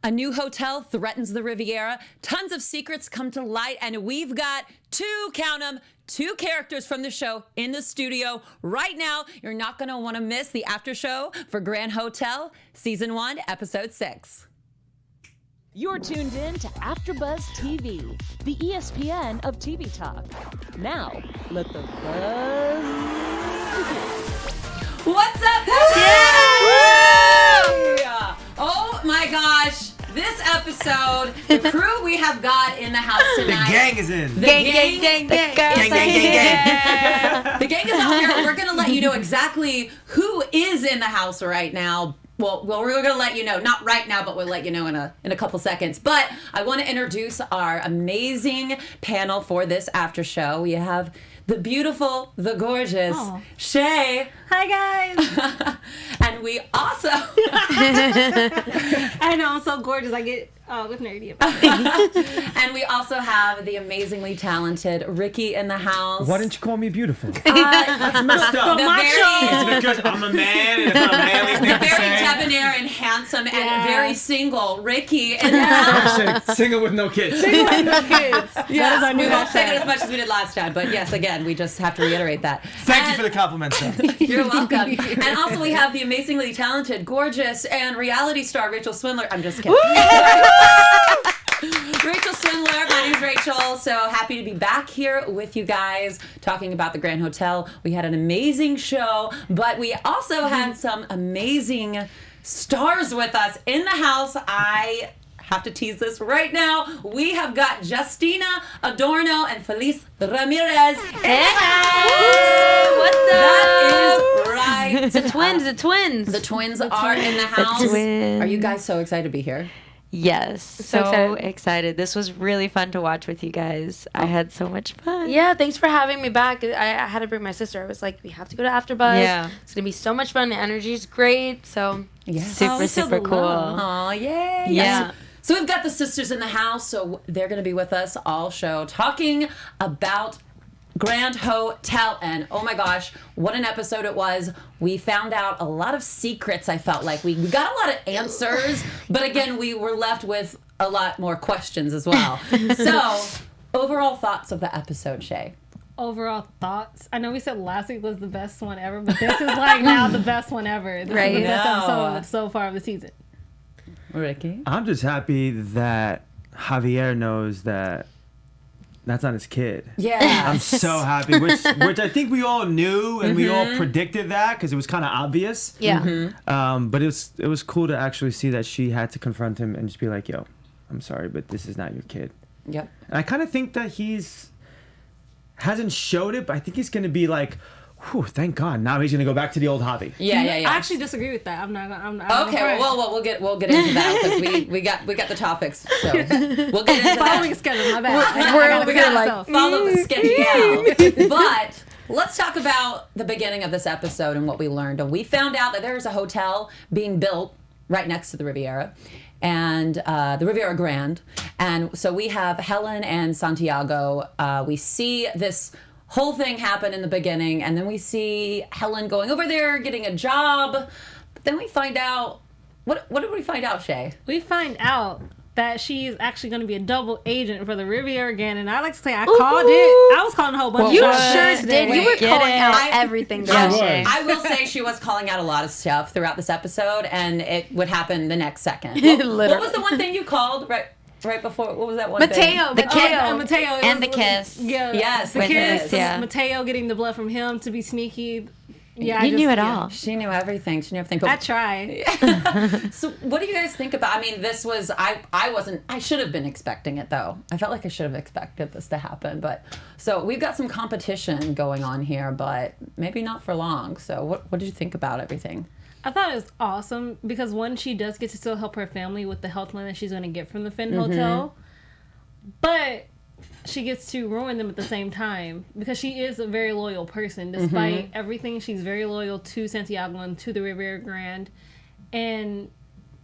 A new hotel threatens the Riviera. Tons of secrets come to light, and we've got two characters from the show in the studio right now. You're not going to want to miss the after show for Grand Hotel, Season 1, Episode 6. You're tuned in to AfterBuzz TV, the ESPN of TV talk. Now, let the buzz begin. What's up, everybody? Oh my gosh. This episode, the crew we have got in the house tonight. The gang is in. The gang is out here. We're going to let you know exactly who is in the house right now. Well, we're going to let you know. Not right now, but we'll let you know in a couple seconds. But I want to introduce our amazing panel for this after show. We have the beautiful, the gorgeous Chae. Hi, guys. And we also... I know, I'm so gorgeous. I get with nerdy about it. And we also have the amazingly talented Ricky in the house. Why didn't you call me beautiful? That's messed up. It's because I'm a man and it's not a manly thing the to very say. debonair and handsome and very single Ricky in the house. Single with no kids. Single with no kids. Yes, That is we won't say it as much as we did last time, but yes, again, we just have to reiterate that. Thank you for the compliments, though. You're welcome. And also we have the amazingly talented, gorgeous, and reality star Rachel Swindler. I'm just kidding. Rachel Swindler. My name's Rachel. So happy to be back here with you guys talking about the Grand Hotel. We had an amazing show, but we also had some amazing stars with us in the house. I have to tease this right now. We have got Justina, Adorono, and Feliz Ramirez in the house. What's up? That is right. The twins. The twins are in the house. twins. Are you guys so excited to be here? Yes, so excited. This was really fun to watch with you guys. I had so much fun. Yeah, thanks for having me back. I had to bring my sister. I was like, we have to go to AfterBuzz. Yeah. It's going to be so much fun. The energy is great. So, Super cool. Oh, yay. Yeah. So we've got the sisters in the house, so they're going to be with us all show talking about Grand Hotel. And oh my gosh, what an episode it was. We found out a lot of secrets, I felt like. We got a lot of answers, but again, we were left with a lot more questions as well. So, overall thoughts of the episode, Chae? Overall thoughts. I know we said last week was the best one ever, but this is like now the best one ever. This is the best episode so far of the season. Ricky? I'm just happy that Javier knows that that's not his kid. Yeah. I'm so happy, which I think we all knew and we all predicted that because it was kind of obvious. yeah. But it was cool to actually see that she had to confront him and just be like, yo, I'm sorry, but this is not your kid. Yep. And I kind of think that hasn't showed it, but I think he's going to be like, whew, thank God. Now he's going to go back to the old hobby. Yeah. I actually disagree with that. I'm not Okay, well, we'll get into that because we got the topics, so we'll get into following that. schedule. My bad. We gotta follow the schedule. But let's talk about the beginning of this episode and what we learned. And we found out that there's a hotel being built right next to the Riviera, and the Riviera Grand. And so we have Helen and Santiago. We see this whole thing happen in the beginning, and then we see Helen going over there, getting a job. But then we find out, what did we find out, Chae? We find out that she's actually going to be a double agent for the Riviera again, and I like to say I called it. I was calling a whole bunch You of sure shit did. You were calling out everything. I will say she was calling out a lot of stuff throughout this episode, and it would happen the next second. What was the one thing you called right before? What was that one thing? Mateo. And the kiss. Yeah. Yes, the with kiss. his, yeah. Mateo getting the blood from him to be sneaky. Yeah, You knew it all. She knew everything. But I try. So what do you guys think about? I mean, this was I should have been expecting it though. I felt like I should have expected this to happen. But so we've got some competition going on here, but maybe not for long. So what did you think about everything? I thought it was awesome because one, she does get to still help her family with the health plan that she's going to get from the Finn Hotel, but she gets to ruin them at the same time because she is a very loyal person. Despite everything, she's very loyal to Santiago and to the Riviera Grand. And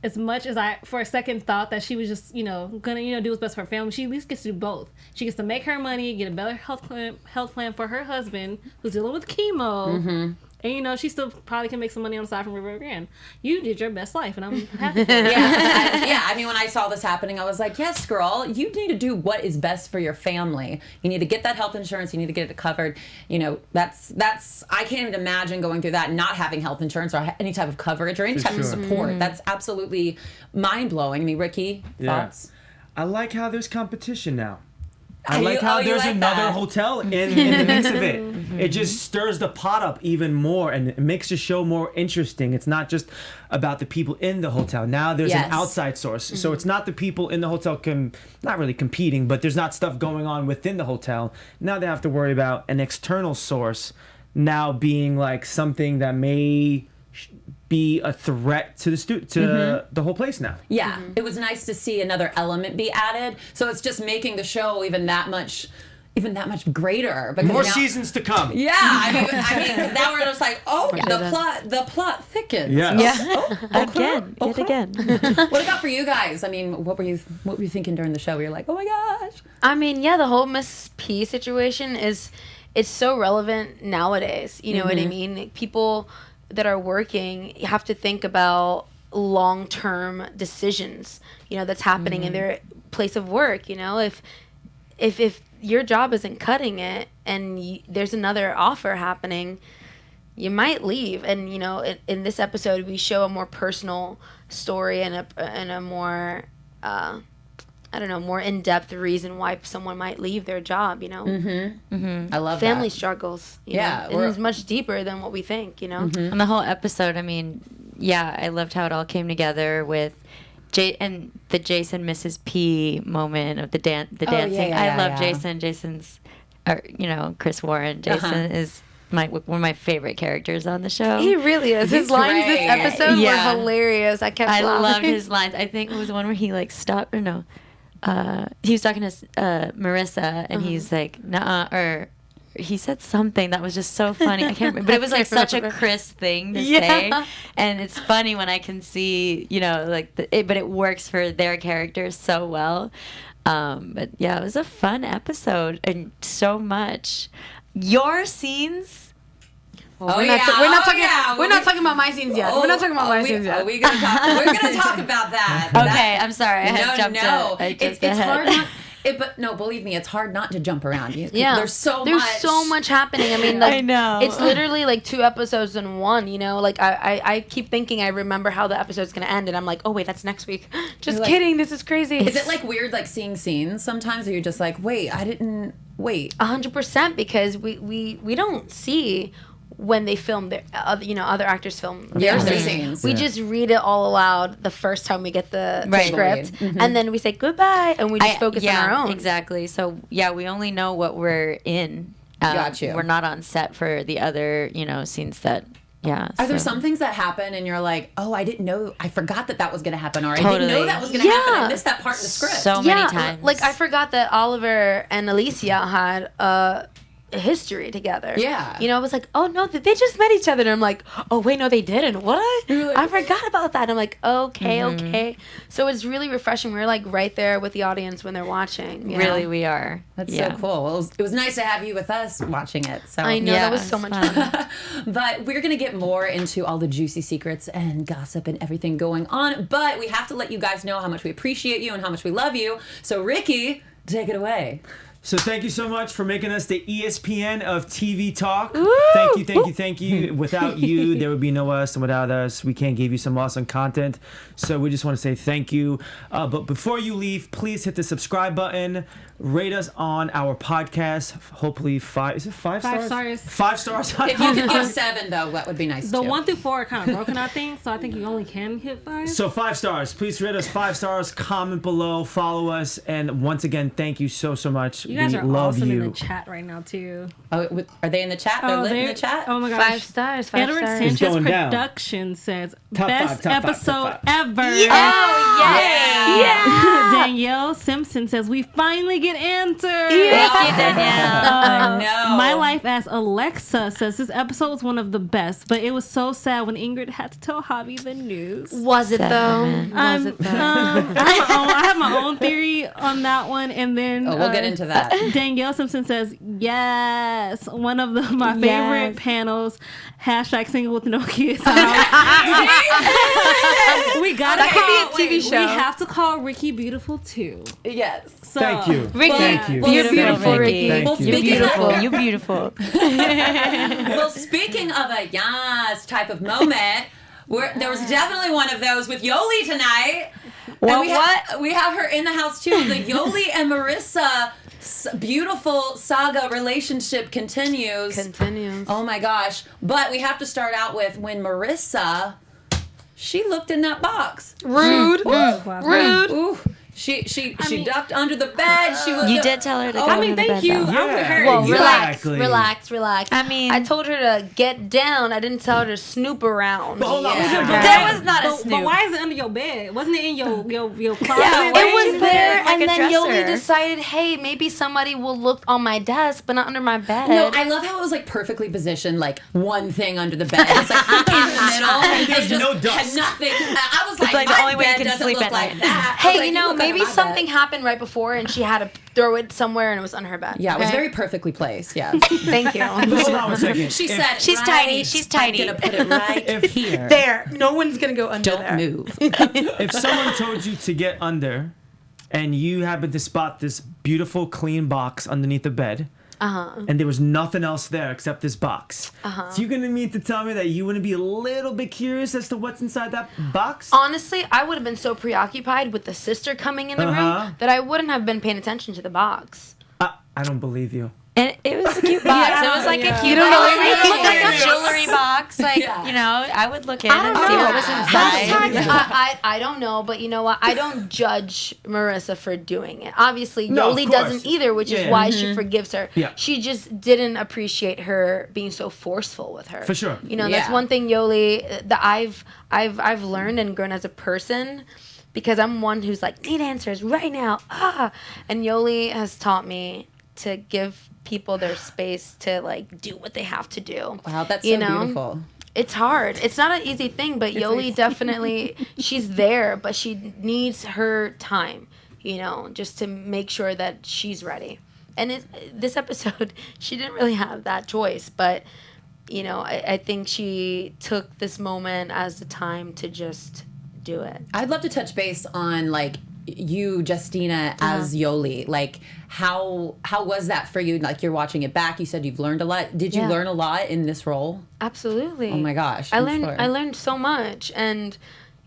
as much as I, for a second, thought that she was just, gonna, do what's best for her family, she at least gets to do both. She gets to make her money, get a better health plan for her husband who's dealing with chemo, And she still probably can make some money on the side from River Grand. You did your best life, and I'm happy for you. I mean, when I saw this happening, I was like, yes, girl, you need to do what is best for your family. You need to get that health insurance. You need to get it covered. That's I can't even imagine going through that and not having health insurance or any type of coverage or any type of support. That's absolutely mind-blowing. I mean, Ricky, thoughts? I like how there's competition now. I You like how there's like another that. hotel in the mix of it. It just stirs the pot up even more, and it makes the show more interesting. It's not just about the people in the hotel. Now there's an outside source. So it's not the people in the hotel not really competing, but there's not stuff going on within the hotel. Now they have to worry about an external source now being like something that may be a threat to the whole place now. Yeah, it was nice to see another element be added. So it's just making the show even that much greater. Because More now, seasons to come. Yeah, I mean, now we're just like, the plot thickens. Yeah. Again. What about for you guys? I mean, what were you thinking during the show? You're like, oh my gosh. I mean, the whole Miss P situation it's so relevant nowadays. You know what I mean? Like, people that are working have to think about long-term decisions, that's happening in their place of work. If your job isn't cutting it and there's another offer happening, you might leave. And in this episode we show a more personal story and a more more in-depth reason why someone might leave their job. I love family that. struggles. Yeah, and it's much deeper than what we think. And the whole episode, I mean, I loved how it all came together with and the Jason Mrs. P moment of the dancing. I love Jason. Jason's, Chris Warren. Jason is one of my favorite characters on the show. He really is. His lines this episode were hilarious. I laughing. Loved his lines. I think it was the one where he stopped. Or no, he was talking to Marissa, and he's like, "Nuh-uh," or he said something that was just so funny. I can't remember, but it was like such a Chris thing to say, and it's funny when I can see, but it works for their characters so well. But it was a fun episode, and so much. Your scenes. Well, we're not talking about my scenes yet. We're not talking about my scenes yet. We're gonna talk about that. Okay, I'm sorry. I had jumped it's hard not. But no, believe me, it's hard not to jump around. There's so much happening. I mean, I know. It's literally like 2 episodes in one. Like I keep thinking I remember how the episode's gonna end, and I'm like, oh wait, that's next week. Just kidding. This is crazy. Is it like weird, like seeing scenes sometimes, or you're just like, wait, I didn't wait. 100%, because we don't see when they film their other actors film their scenes. We just read it all aloud the first time we get the script, and then we say goodbye, and we just focus on our own. Exactly. So we only know what we're in. Got you. We're not on set for the other scenes that. Yeah. Are there some things that happen and you're like, oh, I didn't know, I forgot that was going to happen, or I didn't know that was going to happen. I missed that part in the script. So many times. Like I forgot that Oliver and Alicia had a history together. Yeah. I was like, oh no, they just met each other, and I'm like, oh wait, no, they didn't. What? I forgot about that. I'm like, okay. So it's really refreshing. We're like right there with the audience when they're watching. Really, we are. That's so cool. Well, it was nice to have you with us watching it. So I know that was so much fun. But we're gonna get more into all the juicy secrets and gossip and everything going on. But we have to let you guys know how much we appreciate you and how much we love you. So Ricky, take it away. So thank you so much for making us the ESPN of TV talk. Woo! Thank you. Without you, there would be no us, and without us, we can't give you some awesome content. So we just want to say thank you. But before you leave, please hit the subscribe button. Rate us on our podcast. Hopefully 5. Is it 5 stars? 5 stars. 5 stars. If you could give 7, though, that would be nice. The too. 1 through 4 are kind of broken, I think. So I think you only can hit 5. So 5 stars. Please rate us 5 stars. Comment below. Follow us. And once again, thank you so much. You guys we are love awesome you. in the chat right now too. Oh, are they in the chat? They're lit in the chat? Oh my gosh. 5 stars. 5 Edward stars. It's Sanchez going down. Production says Top best 5, top 5, episode top 5. ever. Yeah. Danielle Simpson says we finally get answers. Thank you, Danielle. I know. My Life as Alexa says this episode was one of the best, but it was so sad when Ingrid had to tell Javi the news. Was it though? Seven. Was it though? I have my own theory agree on that one. And then we'll get into that. Danielle Simpson says, yes, one of my favorite panels, #single with no kids. We gotta that could be a TV show. We have to call Ricky beautiful too. Yes. So, Thank you. Ricky, Thank you. you're beautiful, Ricky. Thank you. You're beautiful. You're beautiful. Well, speaking of a yes type of moment, there was definitely one of those with Yoli tonight. Well, We have her in the house too. The Yoli and Marissa beautiful saga relationship continues. Oh my gosh. But we have to start out with when Marissa, she looked in that box. Rude. Rude. Ooh. She ducked under the bed. She was. You did tell her to go under the bed, thank you. though. I'm with her. Well, Exactly. relax. I mean, I told her to get down. I didn't tell her to snoop around. But hold on. that was not a But snoop. why is it under your bed? Wasn't it in your closet? Yeah, It was there, like and a then dresser. Yoli decided, hey, maybe somebody will look on my desk, but not under my bed. No, I love how it was like perfectly positioned, like one thing under the bed. It's like in the middle. And there's just no dust. had nothing. I was like, like the my only way you bed can doesn't sleep look at like night. that. I was Hey, like, you know, look under maybe my bed. something happened right before, and she had to throw it somewhere, and it was on her bed. Yeah, it was okay? very perfectly placed. Yeah. Thank you. Hold on a second. She If- said, She's right, tidy. She's tidy. I'm gonna put it right here. There, no one's gonna go under Don't there. move. if someone told you to get under and you happened to spot this beautiful clean box underneath the bed and there was nothing else there except this box, so you're gonna mean to tell me that you wouldn't be a little bit curious as to what's inside that box? Honestly, I would have been so preoccupied with the sister coming in the room that I wouldn't have been paying attention to the box. I don't believe you. And it was a cute box. It was like a cute don't box. believe It me? looked like a jewelry box. Like, Yeah. you know, I would look in I and don't see know. what was inside. I don't know, but you know what? I don't judge Marissa for doing it. Obviously, No, of Yoli course. doesn't either, which is Yeah. why she forgives her. Yeah. She just didn't appreciate her being so forceful with her. For sure. You know, that's Yeah. one thing Yoli that I've learned and grown as a person, because I'm one who's like, need answers right now. And Yoli has taught me to give people their space to like do what they have to do. Wow, that's You so know? beautiful. It's hard. It's not an easy thing, but Yoli definitely, she's there, but she needs her time, you know, just to make sure that she's ready. And this episode, she didn't really have that choice, but, you know, I think she took this moment as the time to just do it. I'd love to touch base on like you, Justina, as Yoli. Like how was that for you? Like you're watching it back. You said you've learned a lot. Did you Yeah. learn a lot in this role? Absolutely. Oh my gosh. I I'm learned sure. I learned so much, and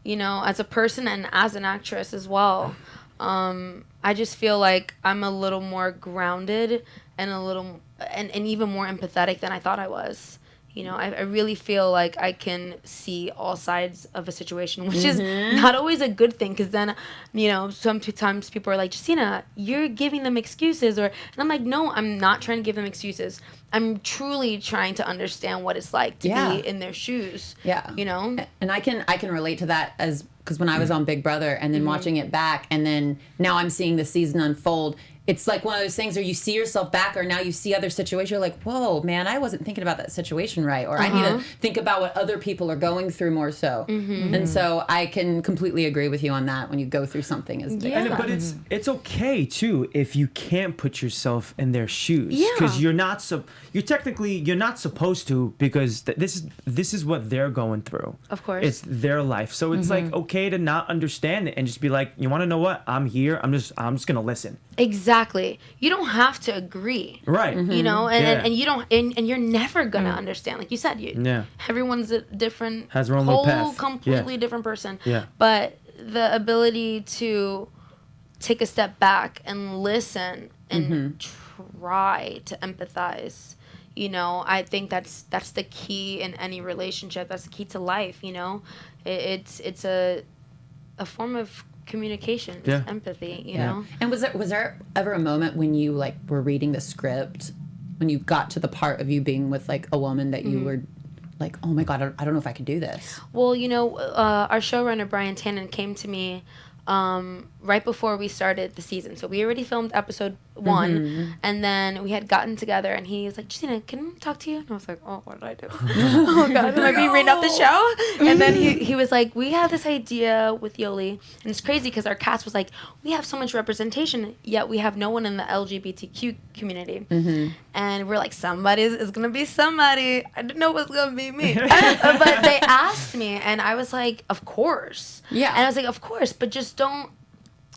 you know, as a person and as an actress as well, I just feel like I'm a little more grounded and a little and even more empathetic than I thought I was. You know, I really feel like I can see all sides of a situation, which is not always a good thing, because then, you know, sometimes people are like, Justina, you're giving them excuses, and I'm like, no, I'm not trying to give them excuses. I'm truly trying to understand what it's like to Yeah. be in their shoes. Yeah. You know? And I can relate to that as because when I was on Big Brother and then watching it back and then now I'm seeing the season unfold. It's like one of those things where you see yourself back or now you see other situations. You're like, whoa, man, I wasn't thinking about that situation right. Or I need to think about what other people are going through more so. And so I can completely agree with you on that when you go through something as big as And, that. but it's okay too if you can't put yourself in their shoes, Yeah. because you're not you're not supposed to, because this is what they're going through. Of course. It's their life, so it's like okay to not understand it and just be like, you want to know what? I'm here. I'm just gonna listen. Exactly. You don't have to agree. Right. You know, and, Yeah. and you don't, and you're never gonna understand. Like you said, Yeah. everyone's a different, Has their own little path. completely Yeah. different person. Yeah. But the ability to take a step back and listen and try to empathize, you know, I think that's the key in any relationship. That's the key to life. You know, it's a form of communication, Yeah. empathy. You Yeah. know. And was there ever a moment when you like were reading the script, when you got to the part of you being with like a woman that you were like, oh my God, I don't know if I could do this. Well, you know, our showrunner Brian Tannen came to me right before we started the season. So we already filmed episode 1, and then we had gotten together, and he was like, Justina, can I talk to you? And I was like, oh, what did I do? Oh, God, am I being written off the show? And then he was like, we have this idea with Yoli, and it's crazy because our cast was like, we have so much representation, yet we have no one in the LGBTQ community. And we're like, somebody is going to be somebody. I didn't know it was going to be me. But they asked me, and I was like, of course. Yeah. And I was like, of course, but just don't,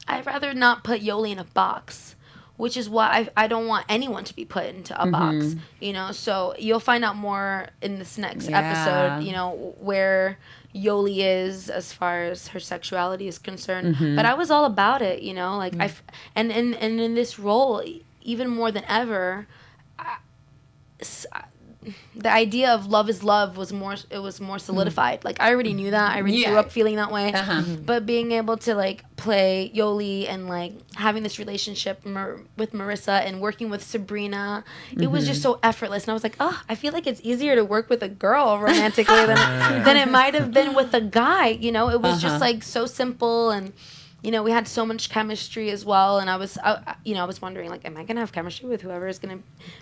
I'd rather not put Yoli in a box, which is why I don't want anyone to be put into a box, you know? So you'll find out more in this next episode, you know, where Yoli is as far as her sexuality is concerned. But I was all about it, you know? Like, and in this role, even more than ever, the idea of love is love was more solidified. Like, I already knew that. I already grew up feeling that way. But being able to like play Yoli and like having this relationship with Marissa and working with Sabrina, it was just so effortless. And I was like, oh, I feel like it's easier to work with a girl romantically than it might have been with a guy. You know, it was just like so simple, and you know, we had so much chemistry as well, and I was wondering, like, am I gonna have chemistry with whoever is gonna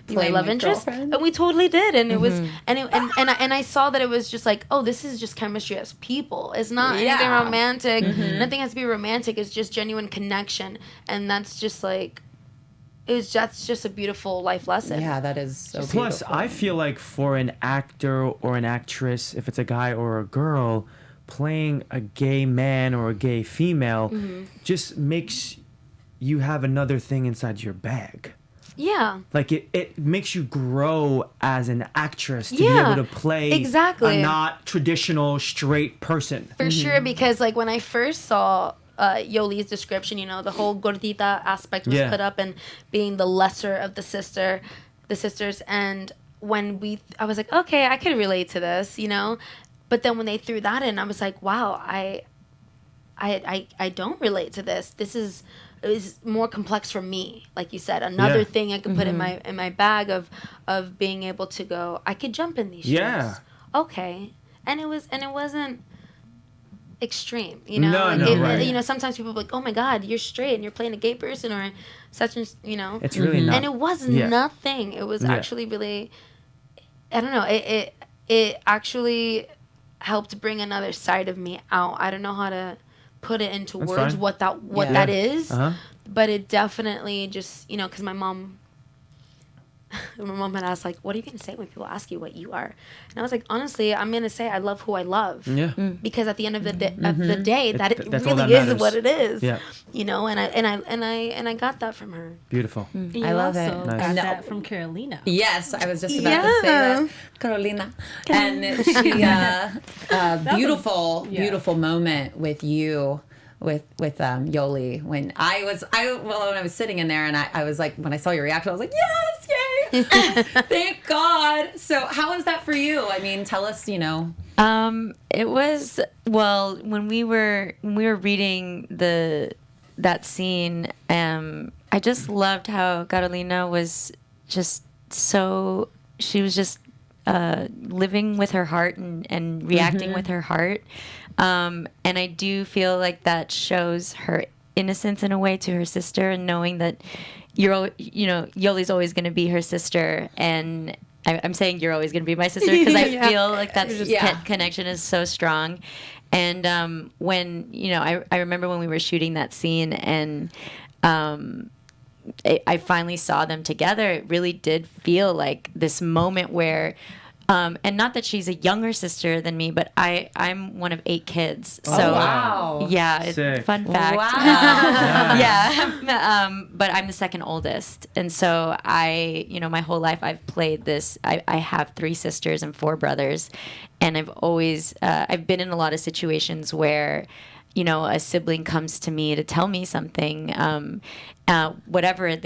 be my love interest? Girlfriend. And we totally did, and it was, and I saw that it was just like, oh, this is just chemistry as people. It's not anything romantic. Nothing has to be romantic. It's just genuine connection, and that's just like, that's just a beautiful life lesson. Yeah, that is so Plus, beautiful. I feel like for an actor or an actress, if it's a guy or a girl, playing a gay man or a gay female just makes you have another thing inside your bag. Yeah. Like it makes you grow as an actress to be able to play a not traditional straight person. For sure, because like when I first saw Yoli's description, you know, the whole gordita aspect was put up, and being the lesser of the sisters, and when I was like, okay, I could relate to this, you know. But then when they threw that in, I was like, wow, I don't relate to this. This is more complex for me. Like you said, another thing I could put in my bag of being able to go, I could jump in these shoes. Okay. And it wasn't extreme, you know. Right. You know, sometimes people are like, oh my God, you're straight and you're playing a gay person or such, and you know. It's really not. And it was nothing. It was actually really, I don't know. It actually helped bring another side of me out. I don't know how to put it into words what that is, but it definitely just, you know, because my mom had asked, like, what are you gonna say when people ask you what you are? And I was like, honestly, I'm gonna say I love who I love. Because at the end of the day, that it really is what it is. You know, and I got that from her. Beautiful. I love it. Also got that from Carolina. Yes, I was just about to say that. Carolina. And she, beautiful moment with you. With Yoli, when I was sitting in there, and I was like, when I saw your reaction, I was like, yes, yay, thank God. So how was that for you? I mean, tell us, you know. It was, well, when we were reading that scene, I just loved how Carolina was just so, she was just living with her heart and reacting with her heart. And I do feel like that shows her innocence in a way to her sister, and knowing that Yoli's always going to be her sister. And I'm saying you're always going to be my sister because I feel like that connection is so strong. And when, you know, I remember when we were shooting that scene, and I finally saw them together, it really did feel like this moment where, and not that she's a younger sister than me, but I'm one of 8 kids. So wow. Yeah, it's fun fact. Wow. But I'm the second oldest, and so my whole life I've played this. I have 3 sisters and 4 brothers, and I've always I've been in a lot of situations where, you know, a sibling comes to me to tell me something, whatever it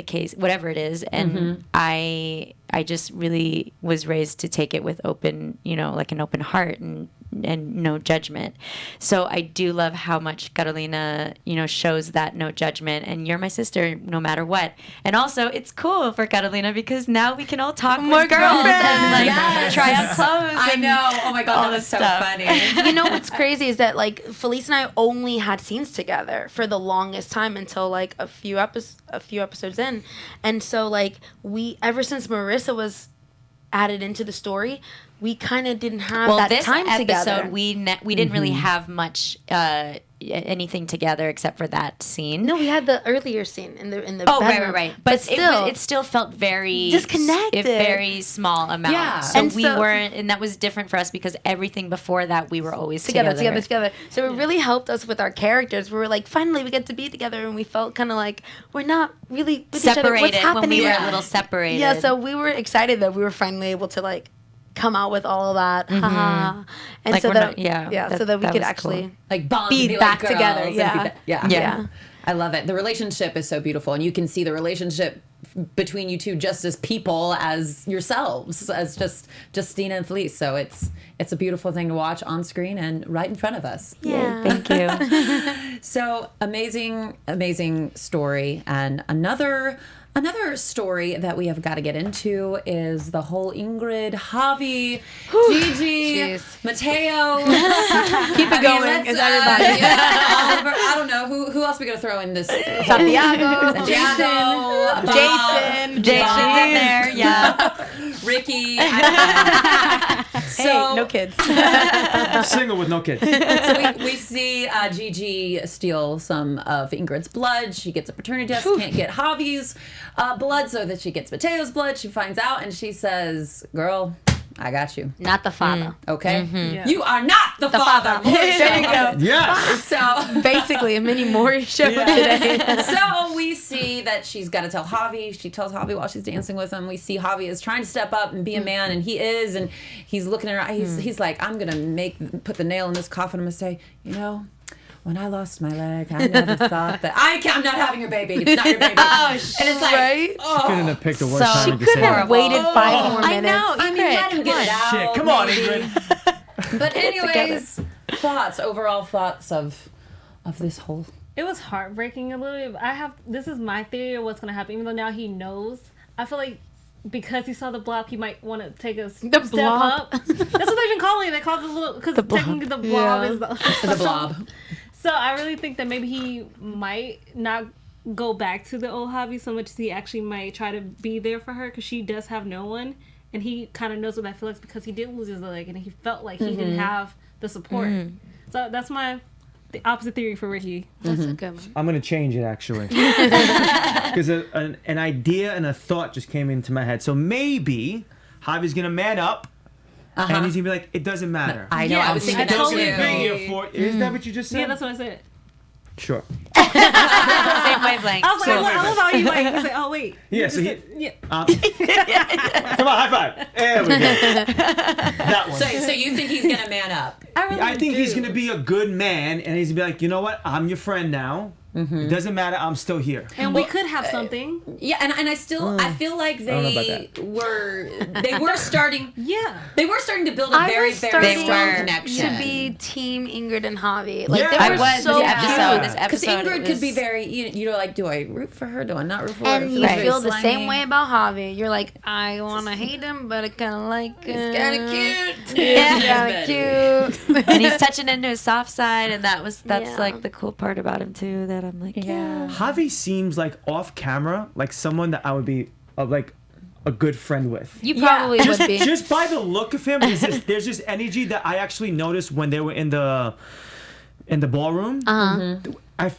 is, and I just really was raised to take it with open, you know, like an open heart, and and no judgment. So I do love how much Carolina, shows that no judgment, and you're my sister no matter what. And also, it's cool for Carolina because now we can all talk more girls and try on clothes. I know. Oh my God, all that was this so stuff. funny. You know what's crazy is that like Feliz and I only had scenes together for the longest time until like a few episodes in, and so like we ever since Marissa was added into the story, we kind of didn't have that this time episode, together. we didn't really have much anything together except for that scene. No, we had the earlier scene in the Oh, bedroom. right. But But it still felt very disconnected. very small amount. Yeah. So And we so- weren't, and that was different for us because everything before that we were always together. So it really helped us with our characters. We were like, finally, we get to be together, and we felt kind of like we're not really with each other. What's Separated happening? when we were Yeah. a little separated. Yeah, so we were excited that we were finally able to like come out with all of that, haha, and Like, so we're that not- yeah, so that we that could was actually cool. Like bond Be and be back like girls together, and yeah. yeah. I love it. The relationship is so beautiful, and you can see the relationship between you two just as people as yourselves, as just Justina and Feliz. So it's a beautiful thing to watch on screen and right in front of us. yeah. Thank you. So amazing story. And another story that we have got to get into is the whole Ingrid, Javi, Gigi, Jeez. Mateo. Keep it going. It's everybody. Oliver, I don't know who else we gonna throw in this. Santiago, Jason, Jason's in there, yeah. Ricky. Hey, no kids. Single with no kids. So we see Gigi steal some of Ingrid's blood. She gets a paternity test, can't get Javi's blood, so that she gets Mateo's blood. She finds out and she says, "Girl, I got you. Not the father. Okay, Yeah. you are not the father." There you go. Yes. So Basically, a mini Maury show today. So we see that she's got to tell Javi. She tells Javi while she's dancing with him. We see Javi is trying to step up and be a man, and he is, and he's looking at her. He's like, I'm gonna put the nail in this coffin. I'm gonna say, when I lost my leg, I never thought that I'm not having your baby. It's not your baby. And it's like, Right? Couldn't have picked the worst So- time She to say Couldn't that. have waited 5 more I minutes. know. I mean, let him get it out. Shit, come on, maybe. Ingrid. But anyways, overall thoughts of this whole. It was heartbreaking a little bit. This is my theory of what's gonna happen. Even though now he knows, I feel like because he saw the blob, he might want to take a step blob. up. That's what they've been calling it. They call it the little, because technically the blob is The blob. So I really think that maybe he might not go back to the old hobby so much as he actually might try to be there for her because she does have no one, and he kind of knows what that feels like because he did lose his leg and he felt like he didn't have the support. So that's the opposite theory for Ricky. That's a good one. I'm gonna change it actually, because an idea and a thought just came into my head. So maybe Javi's gonna man up, and he's gonna be like, "It doesn't matter. I know. Yeah, I was I thinking Still that totally gonna be too. here for." Is that what you just said? Yeah, that's what I said. Sure. Same wavelength. I was like, So- I love how you like. You say, oh wait. Yeah. So he. Yeah. Come on, high five. There we go. That one. So you think he's gonna man up? I think he's gonna be a good man, and he's gonna be like, you know what? I'm your friend now. It doesn't matter. I'm still here. And we could have something. Yeah, and I still I feel like don't know about they were starting Yeah. to build a very was very starting strong connection. to be team Ingrid and Javi. Like Yeah. they I were was so this episode. cute. This Because episode Ingrid it could be was- very, like, do I root for her? Do I not root for her? And It you feels very feel the slimy. same way about Javi. You're like, I want to hate him, but I kind of like him. He's kind of cute. Yeah, cute. and he's touching into his soft side, and that's Yeah. like the cool part about him too. That I'm like, yeah. Javi seems like off camera, like someone that I would be like a good friend with. You probably would be. Just by the look of him, there's this energy that I actually noticed when they were in the ballroom.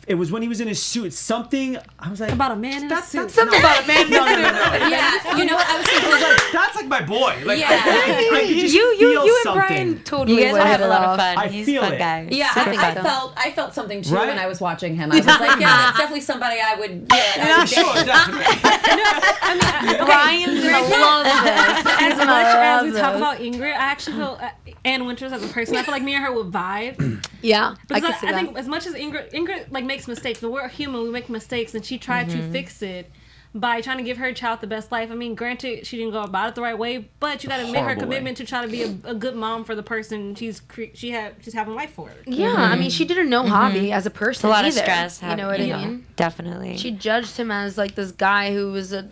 It was when he was in his suit. Something I was like About a man in a suit. Something about a man. No. Yeah, you know what? I was thinking, That's like my boy. Like Yeah. I could just You feel and something. Brian totally You guys would will hit have a it lot of off. fun. I He's feel a fun it. guy. yeah, Super I fun. felt something too Right? when I was watching him. I was like, yeah, that's definitely somebody I would. Yeah, Sure, definitely. Brian loves this. As much as we talk about Ingrid, I actually feel Ann Winters as a person. I feel like me and her would vibe. Yeah, I Because can see I that. think as much as Ingrid like makes mistakes, but we're human, we make mistakes, and she tried to fix it. by trying to give her child the best life. I mean, granted, she didn't go about it the right way, but you got to make her commitment to try to be a good mom for the person she's having life for. Yeah, I mean, she didn't know Javi as a person. A lot either, of stress. You know what I mean? Definitely. She judged him as like this guy who was a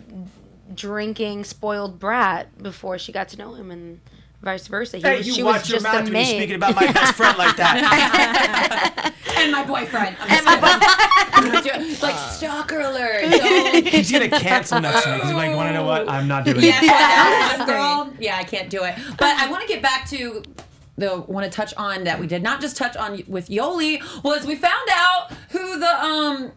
drinking, spoiled brat before she got to know him, and vice versa. She watch your mouth when you're speaking about my best friend like that. And my boyfriend. Like, stalker alert. Don't. He's gonna cancel next week. He's like, you wanna know what? I'm not doing it. Yeah, girl. Yeah, I can't do it. But I want to get back to want to touch on that we did not just touch on with Yoli was we found out who the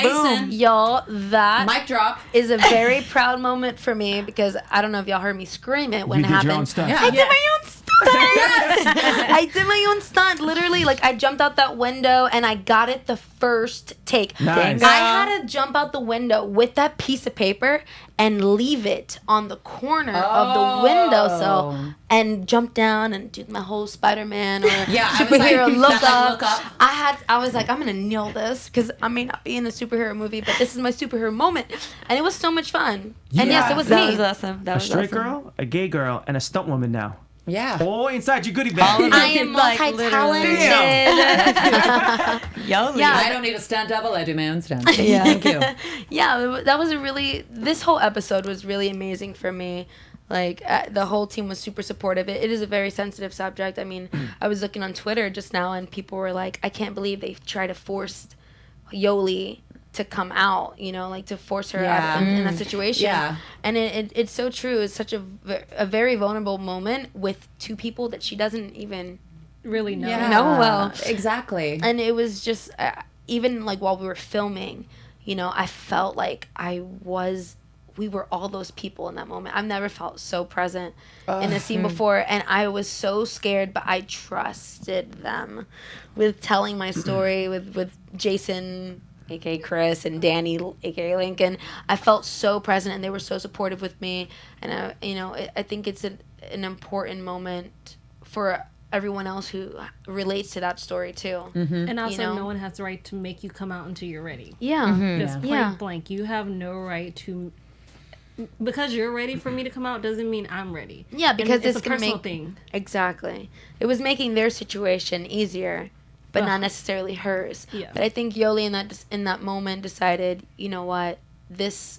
boom. Y'all, that mic drop is a very proud moment for me because I don't know if y'all heard me scream it when it happened. Your own stuff. I did my own stunt. I did my own stunt. Literally, like I jumped out that window and I got it the first take. Nice. I had to jump out the window with that piece of paper and leave it on the corner of the windowsill and jump down and do my whole Spider-Man or superhero look up. I was like, I'm gonna nail this because I may not be in a superhero movie, but this is my superhero moment, and it was so much fun. And yes, it was that me. was awesome. That A was straight awesome. girl, a gay girl, and a stunt woman now. Yeah. All inside your goodie bag. I am multi-talented. Yoli. Yeah. I don't need a stunt double. I do my own stunt. Yeah. Thank you. Yeah, that was this whole episode was really amazing for me. Like, the whole team was super supportive. It is a very sensitive subject. I mean, I was looking on Twitter just now, and people were like, I can't believe they try to force Yoli to come out, you know, like to force her out in that situation. Yeah. And it's so true. It's such a very vulnerable moment with two people that she doesn't even Really know. know well. Exactly. And it was just, even like while we were filming, you know, I felt like we were all those people in that moment. I've never felt so present in a scene before, and I was so scared, but I trusted them with telling my story with Jason, aka Chris, and Danny, aka Lincoln. I felt so present, and they were so supportive with me, and I think it's an important moment for everyone else who relates to that story too. And also, You know? no one has the right to make you come out until you're ready. Yeah. Just point blank. You have no right to. Because you're ready for me to come out doesn't mean I'm ready. Yeah, because it's a gonna personal make thing. Exactly. It was making their situation easier, but not necessarily hers. Yeah. But I think Yoli in that moment decided, you know what, this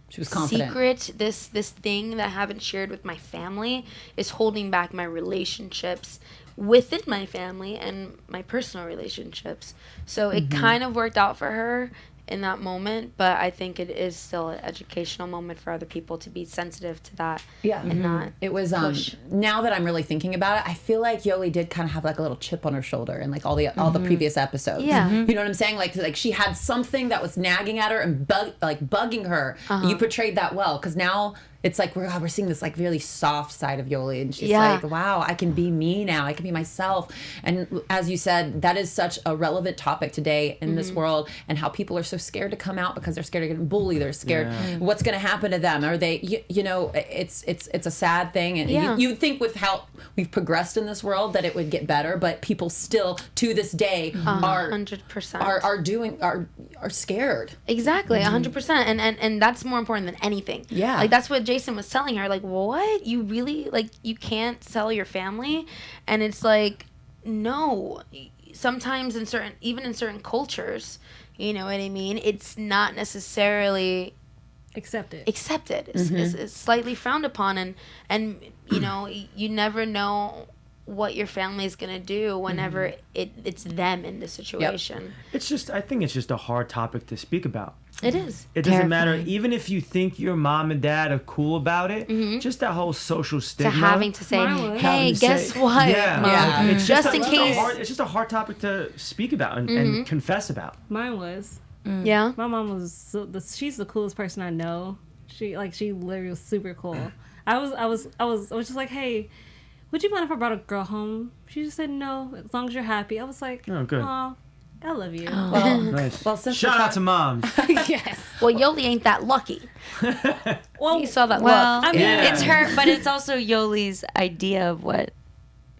She was confident. secret, this thing that I haven't shared with my family is holding back my relationships within my family and my personal relationships. So it kind of worked out for her in that moment, but I think it is still an educational moment for other people to be sensitive to that. Yeah. And not It was push. now that I'm really thinking about it, I feel like Yoli did kind of have like a little chip on her shoulder in like all the previous episodes. Yeah. You know what I'm saying? Like she had something that was nagging at her and bugging her. You portrayed that well because now it's like we're seeing this like really soft side of Yoli, and she's like, wow, I can be me now. I can be myself. And as you said, that is such a relevant topic today in this world, and how people are so scared to come out because they're scared of getting bullied. They're scared what's going to happen to them. Are they, you know, it's a sad thing. And you'd think with how we've progressed in this world that it would get better, but people still to this day are 100% are scared. Exactly, 100%. And that's more important than anything. Yeah. Like, that's what Jason was telling her. Like, what? You really, like, you can't sell your family? And it's like, no. Sometimes even in certain cultures, you know what I mean? It's not necessarily Accepted. It's slightly frowned upon. And you know, you never know what your family is going to do whenever it's them in the situation. I think it's just a hard topic to speak about. It is. It doesn't matter, even if you think your mom and dad are cool about it, just that whole social stigma. To having to say, Mine was. hey, guess what, Mom? It's Just in case. It's just a hard topic to speak about and confess about. Mine was. Yeah. My mom was she's the coolest person I know. She literally was super cool. I was just like, hey, would you mind if I brought a girl home? She just said no, as long as you're happy. I was like, Oh, good. aw, I love you. Well, Nice. well, since Shout out to moms. Yes. Well, Yoli ain't that lucky. Well, You saw that Well, look. I mean, Yeah. it's her, but it's also Yoli's idea of what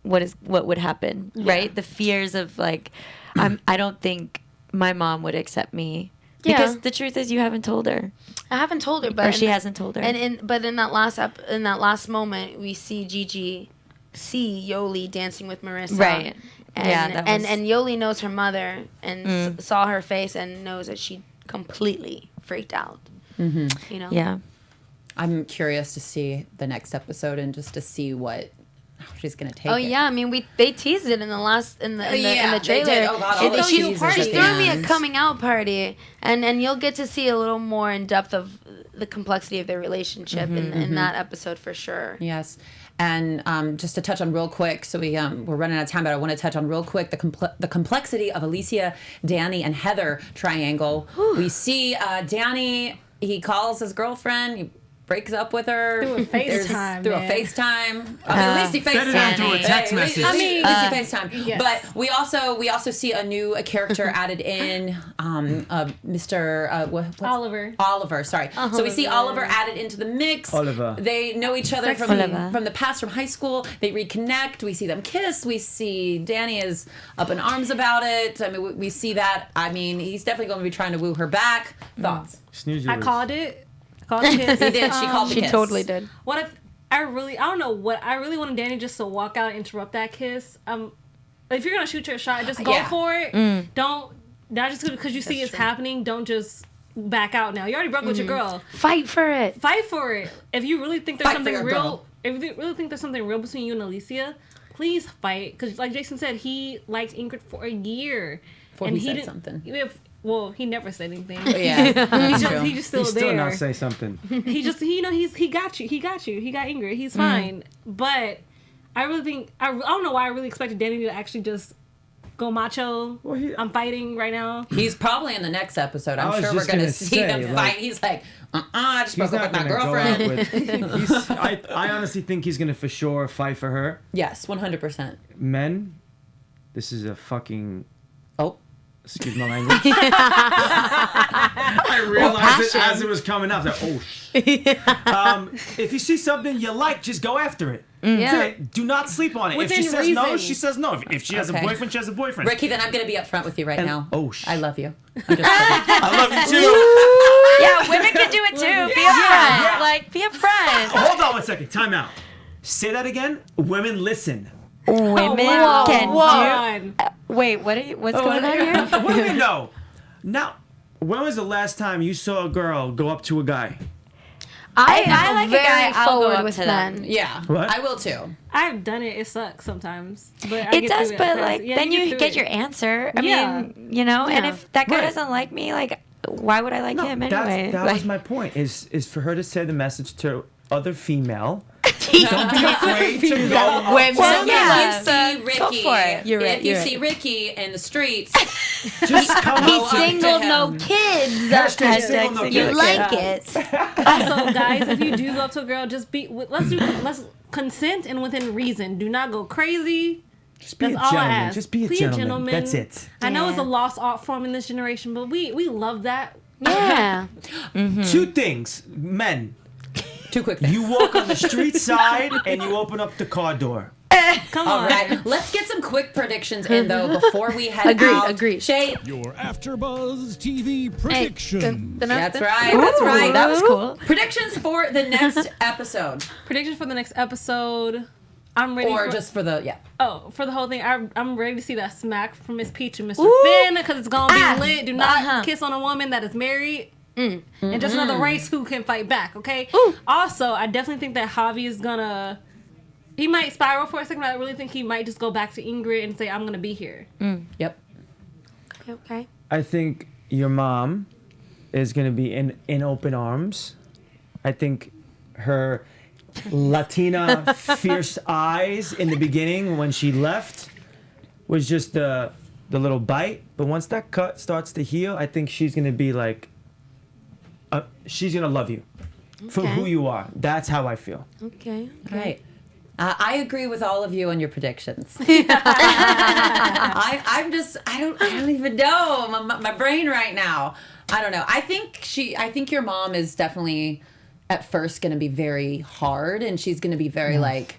what would happen, right? The fears of like, I don't think my mom would accept me. Because the truth is, you haven't told her. I haven't told her, but she hasn't told her. But in that last moment, we see Gigi see Yoli dancing with Marissa. Right. And Yoli knows her mother and saw her face and knows that she completely freaked out. You know. Yeah. I'm curious to see the next episode and just to see how she's gonna take it. Oh yeah, I mean they teased it in the trailer. They did. Oh god, all the teasers at She's the throwing me a end. coming out party, and you'll get to see a little more in depth of the complexity of their relationship in that episode for sure. Yes. And just to touch on real quick, so we're running out of time, but I want to touch on real quick the complexity of Alicia, Danny, and Heather triangle. We see Danny, he calls his girlfriend, he breaks up with her Through a FaceTime. Through a FaceTime. At least he FaceTime. Better than through a text message. At least he FaceTime. Yes. But we also see a new character added in, Mr. What's Oliver. Oliver, sorry. So we see Oliver added into the mix. Oliver. They know each other Oliver. from the past, from high school. They reconnect. We see them kiss. We see Danny is up in arms about it. I mean, we see that. I mean, he's definitely going to be trying to woo her back. Thoughts? Snooze I called it. Called the kiss. He did. She called the She kiss. totally did. What if I don't know what I really wanted Danny just to walk out and interrupt that kiss. If you're gonna shoot your shot, just go for it. Don't not just because you see it's happening. Don't just back out now. You already broke with your girl. Fight for it. Fight for it. If you really think there's Fight for something your real, girl. if you really think there's something real between you and Alicia, please fight. Because like Jason said, he liked Ingrid for a year. Before and he said didn't- something. Well, he never said anything. Yeah, that's true. He just still He's there. still not say something. He got you. He got Ingrid. He's fine. But I really think I don't know why I really expected Danny to actually just go macho. Well, I'm fighting right now. He's probably in the next episode. I I'm was sure we're just going to gonna see say, them like- fight. He's like, I just He's broke up not with my gonna go out girlfriend. with. I honestly think he's gonna for sure fight for her. Yes, 100%. Men, this is a fucking. Oh. Excuse my language. I realized it as it was coming up. I was like, oh, if you see something you like, just go after it. That's it. Do not sleep on it. If she Within says no, reason. she says no. If she has a Okay. boyfriend, she has a boyfriend. Ricky, then I'm going to be upfront with you right now. I love you. I'm just kidding. I love you too. Yeah, women can do it too. Be upfront. Yeah. Like, be upfront. Hold on 1 second. Time out. Say that again. Women listen. Women Whoa, can whoa. Wait, what's going on here? Women know. Now, when was the last time you saw a girl go up to a guy? I I like a very guy, I'll go forward up with to them. men. Yeah, What? I will too. I've done it. It sucks sometimes. But I It get does, through but it. like Yeah, then you through get it. your answer. I Yeah. mean, you know, and Yeah. if that guy Right. doesn't like me, like, why would I like him anyway? That Like, was my point. Is for her to say the message to other female. Don't be afraid to go up. Women. Well, So yeah. if you see Ricky, Go for it. You're right, if you you're see Ricky in the streets, Just come He's up. single, to no him. kids. Hashtag single, no single. You kids. like it. Also, guys, if you do go up to a girl, just let's consent and within reason. Do not go crazy. Just be That's a all I gentleman. ask. Just be a Be a gentleman. gentleman. That's it. I know it's a Yeah. lost art form in this generation, but we love that. Yeah. Two things. Men, two quick things. you walk on the street side and you open up the car door. Come All on. right, let's get some quick predictions in though before we head out. Agreed. Shay, Your AfterBuzz TV prediction. that's right. That's right. That was cool. Predictions for the next episode, Predictions for the next episode. I'm ready. or for, just for the for the whole thing. I'm ready to see that smack from Miss Peach and Mr. Finn because it's gonna be lit. Do not kiss on a woman that is married. And just another race who can fight back. Okay. Also, I definitely think that Javi is gonna. He might spiral for a second, but I really think he might just go back to Ingrid and say, "I'm gonna be here." Yep. Okay. I think your mom is going to be in open arms. I think her Latina fierce eyes in the beginning when she left was just the little bite. But once that cut starts to heal, I think she's going to be like, she's going to love you for Okay. who you are. That's how I feel. Okay. Right. I agree with all of you on your predictions. I don't even know my brain right now. I don't know. I think your mom is definitely at first going to be very hard, and she's going to be very like,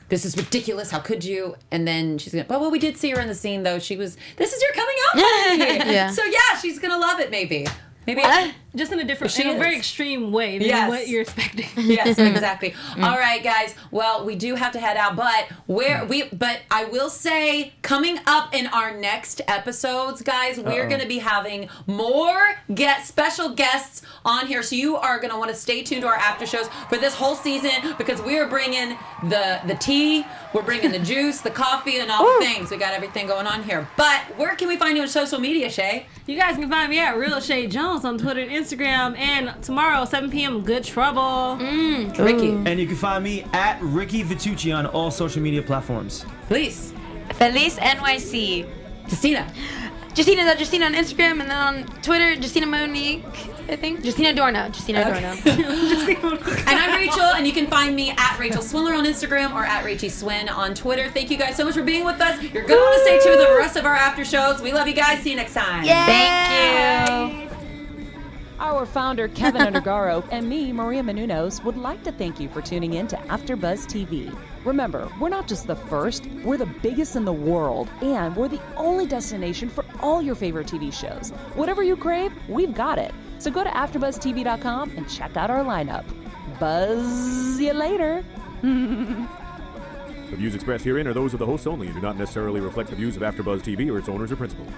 this is ridiculous. How could you? And then she's going to, well, we did see her in the scene, though. This is your coming out party. Yeah. So, yeah, she's going to love it, maybe. Maybe just in a different, in a very extreme way than what you're expecting. Yes, exactly. All right, guys. Well, we do have to head out, but but I will say, coming up in our next episodes, guys, we're going to be having more special guests on here. So you are going to want to stay tuned to our after shows for this whole season, because we are bringing the tea, we're bringing the juice, the coffee, and all the things. We got everything going on here. But where can we find you on social media, Chae? You guys can find me at Real Chae Jones on Twitter and Instagram, and tomorrow 7 p.m. Good Trouble. Ricky. And you can find me at Ricky Vitucci on all social media platforms. Please. Feliz NYC. Justina. Justina on Instagram, and then on Twitter, Justina Monique, I think. Justina Adorno. And I'm Rachel, and you can find me at Rachel Swindler on Instagram or at Rachie Swin on Twitter. Thank you guys so much for being with us. You're going to want to stay tuned to the rest of our after shows. We love you guys. See you next time. Thank you. Our founder, Kevin Undergaro, and me, Maria Menounos, would like to thank you for tuning in to AfterBuzz TV. Remember, we're not just the first, we're the biggest in the world, and we're the only destination for all your favorite TV shows. Whatever you crave, we've got it. So go to AfterBuzzTV.com and check out our lineup. Buzz you later. The views expressed herein are those of the hosts only and do not necessarily reflect the views of AfterBuzz TV or its owners or principals.